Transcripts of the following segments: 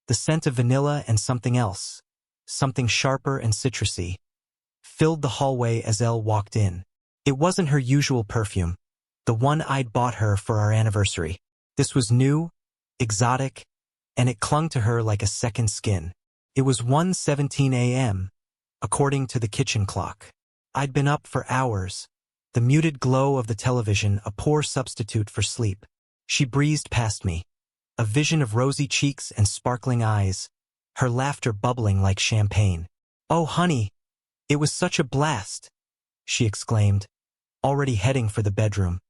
The scent of vanilla and something else, something sharper and citrusy, filled the hallway as Elle walked in. It wasn't her usual perfume, the one I'd bought her for our anniversary. This was new, exotic, and it clung to her like a second skin. It was 1:17 a.m., according to the kitchen clock. I'd been up for hours, the muted glow of the television a poor substitute for sleep. She breezed past me, a vision of rosy cheeks and sparkling eyes, her laughter bubbling like champagne. "Oh, honey, it was such a blast," she exclaimed, already heading for the bedroom,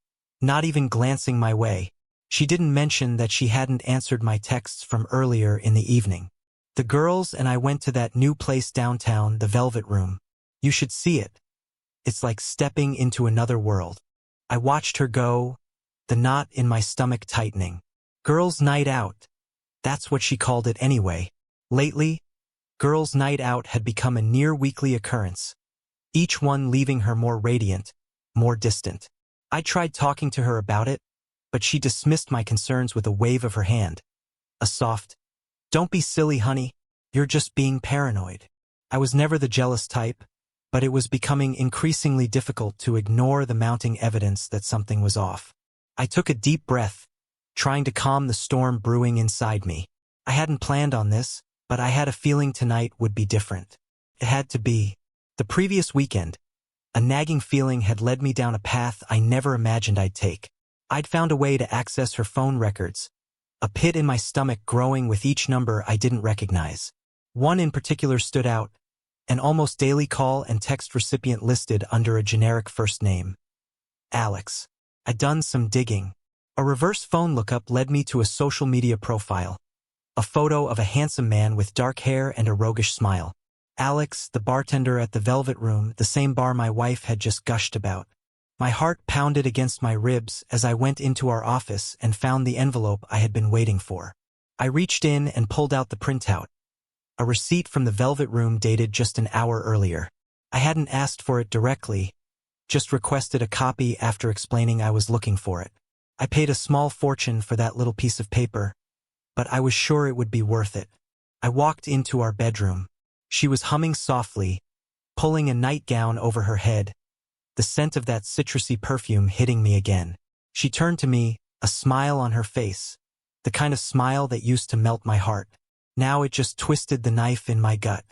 not even glancing my way. She didn't mention that she hadn't answered my texts from earlier in the evening. "The girls and I went to that new place downtown, the Velvet Room. You should see it. It's like stepping into another world." I watched her go, the knot in my stomach tightening. Girls' night out. That's what she called it anyway. Lately, girls' night out had become a near-weekly occurrence, each one leaving her more radiant, more distant. I tried talking to her about it, but she dismissed my concerns with a wave of her hand. A soft, "Don't be silly, honey. You're just being paranoid." I was never the jealous type, but it was becoming increasingly difficult to ignore the mounting evidence that something was off. I took a deep breath, trying to calm the storm brewing inside me. I hadn't planned on this, but I had a feeling tonight would be different. It had to be. The previous weekend, a nagging feeling had led me down a path I never imagined I'd take. I'd found a way to access her phone records, a pit in my stomach growing with each number I didn't recognize. One in particular stood out, an almost daily call and text recipient listed under a generic first name. Alex. I'd done some digging. A reverse phone lookup led me to a social media profile, a photo of a handsome man with dark hair and a roguish smile. Alex, the bartender at the Velvet Room, the same bar my wife had just gushed about. My heart pounded against my ribs as I went into our office and found the envelope I had been waiting for. I reached in and pulled out the printout, a receipt from the Velvet Room dated just an hour earlier. I hadn't asked for it directly, just requested a copy after explaining I was looking for it. I paid a small fortune for that little piece of paper, but I was sure it would be worth it. I walked into our bedroom. She was humming softly, pulling a nightgown over her head, the scent of that citrusy perfume hitting me again. She turned to me, a smile on her face, the kind of smile that used to melt my heart. Now it just twisted the knife in my gut.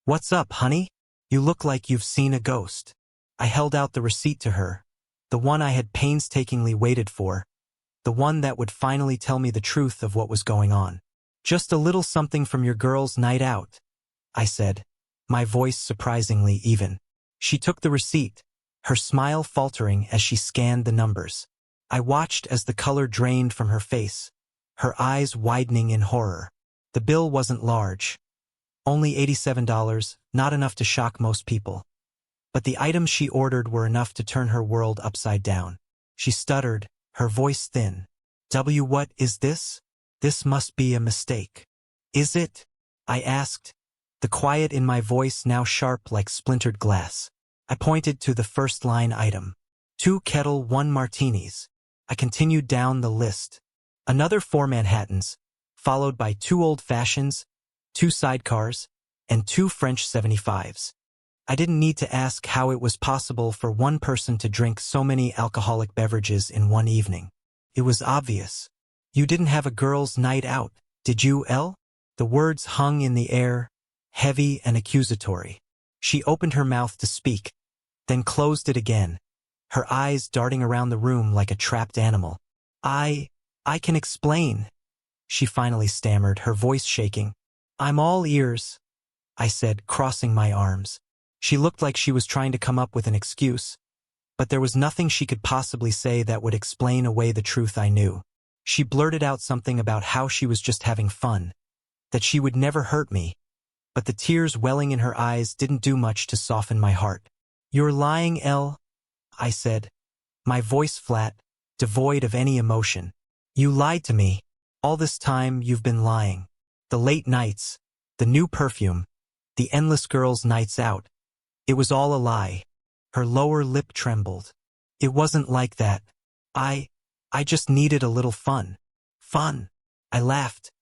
"What's up, honey? You look like you've seen a ghost." I held out the receipt to her, the one I had painstakingly waited for, the one that would finally tell me the truth of what was going on. "Just a little something from your girls' night out," I said, my voice surprisingly even. She took the receipt, her smile faltering as she scanned the numbers. I watched as the color drained from her face, her eyes widening in horror. The bill wasn't large. Only $87, not enough to shock most people. But the items she ordered were enough to turn her world upside down. She stuttered, her voice thin. What is this? This must be a mistake." "Is it?" I asked, the quiet in my voice now sharp like splintered glass. I pointed to the first line item. 2 kettle 1 martinis. I continued down the list. Another 4 Manhattans, followed by 2 old fashions, 2 sidecars, and 2 French 75s. I didn't need to ask how it was possible for one person to drink so many alcoholic beverages in one evening. It was obvious. "You didn't have a girls' night out, did you, Elle?" The words hung in the air, heavy and accusatory. She opened her mouth to speak, then closed it again, her eyes darting around the room like a trapped animal. I can explain," she finally stammered, her voice shaking. "I'm all ears," I said, crossing my arms. She looked like she was trying to come up with an excuse, but there was nothing she could possibly say that would explain away the truth I knew. She blurted out something about how she was just having fun, that she would never hurt me, but the tears welling in her eyes didn't do much to soften my heart. "You're lying, Elle," I said, my voice flat, devoid of any emotion. "You lied to me. All this time you've been lying. The late nights, the new perfume, the endless girls' nights out. It was all a lie." Her lower lip trembled. "It wasn't like that. I just needed a little fun." "Fun?" I laughed,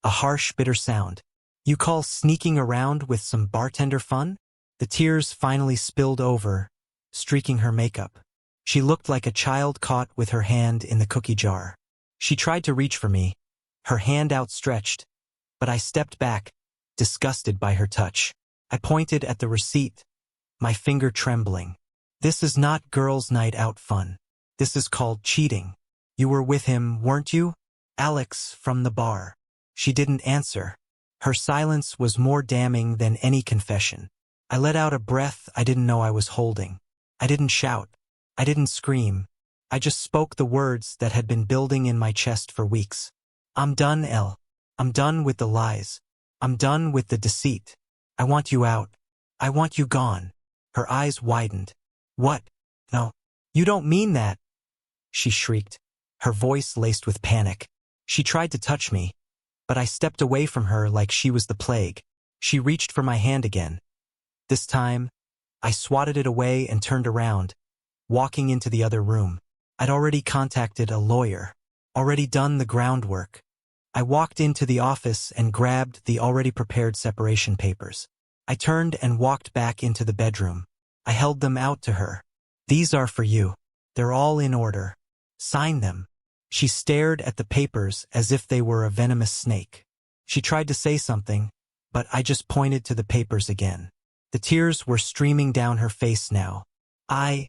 a harsh, bitter sound. You call sneaking around with some bartender fun? The tears finally spilled over, streaking her makeup. She looked like a child caught with her hand in the cookie jar. She tried to reach for me, her hand outstretched, but I stepped back, disgusted by her touch. I pointed at the receipt, my finger trembling. This is not girls' night out fun. This is called cheating. You were with him, weren't you? Alex, from the bar. She didn't answer. Her silence was more damning than any confession. I let out a breath I didn't know I was holding. I didn't shout. I didn't scream. I just spoke the words that had been building in my chest for weeks. I'm done, Elle. I'm done with the lies. I'm done with the deceit. I want you out. I want you gone. Her eyes widened. What? No. You don't mean that, she shrieked, her voice laced with panic. She tried to touch me, but I stepped away from her like she was the plague. She reached for my hand again. This time, I swatted it away and turned around, walking into the other room. I'd already contacted a lawyer, already done the groundwork. I walked into the office and grabbed the already prepared separation papers. I turned and walked back into the bedroom. I held them out to her. These are for you. They're all in order. Sign them. She stared at the papers as if they were a venomous snake. She tried to say something, but I just pointed to the papers again. The tears were streaming down her face now. I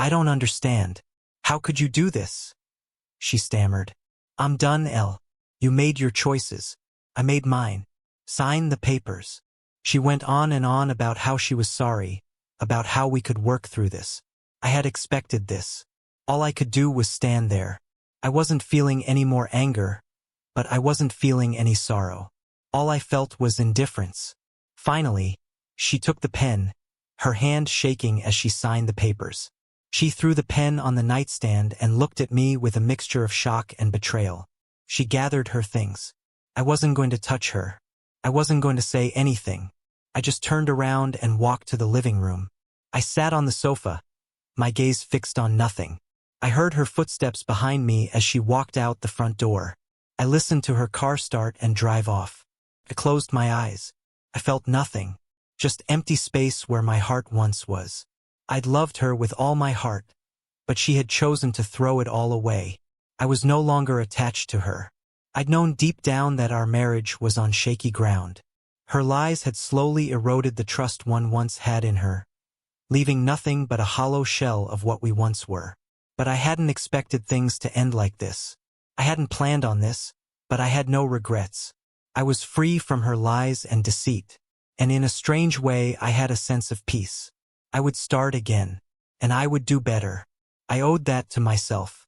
don't understand. How could you do this? She stammered. I'm done, Elle. You made your choices. I made mine. Sign the papers. She went on and on about how she was sorry, about how we could work through this. I had expected this. All I could do was stand there. I wasn't feeling any more anger, but I wasn't feeling any sorrow. All I felt was indifference. Finally, she took the pen, her hand shaking as she signed the papers. She threw the pen on the nightstand and looked at me with a mixture of shock and betrayal. She gathered her things. I wasn't going to touch her. I wasn't going to say anything. I just turned around and walked to the living room. I sat on the sofa, my gaze fixed on nothing. I heard her footsteps behind me as she walked out the front door. I listened to her car start and drive off. I closed my eyes. I felt nothing, just empty space where my heart once was. I'd loved her with all my heart, but she had chosen to throw it all away. I was no longer attached to her. I'd known deep down that our marriage was on shaky ground. Her lies had slowly eroded the trust one once had in her, leaving nothing but a hollow shell of what we once were. But I hadn't expected things to end like this. I hadn't planned on this, but I had no regrets. I was free from her lies and deceit, and in a strange way I had a sense of peace. I would start again, and I would do better. I owed that to myself.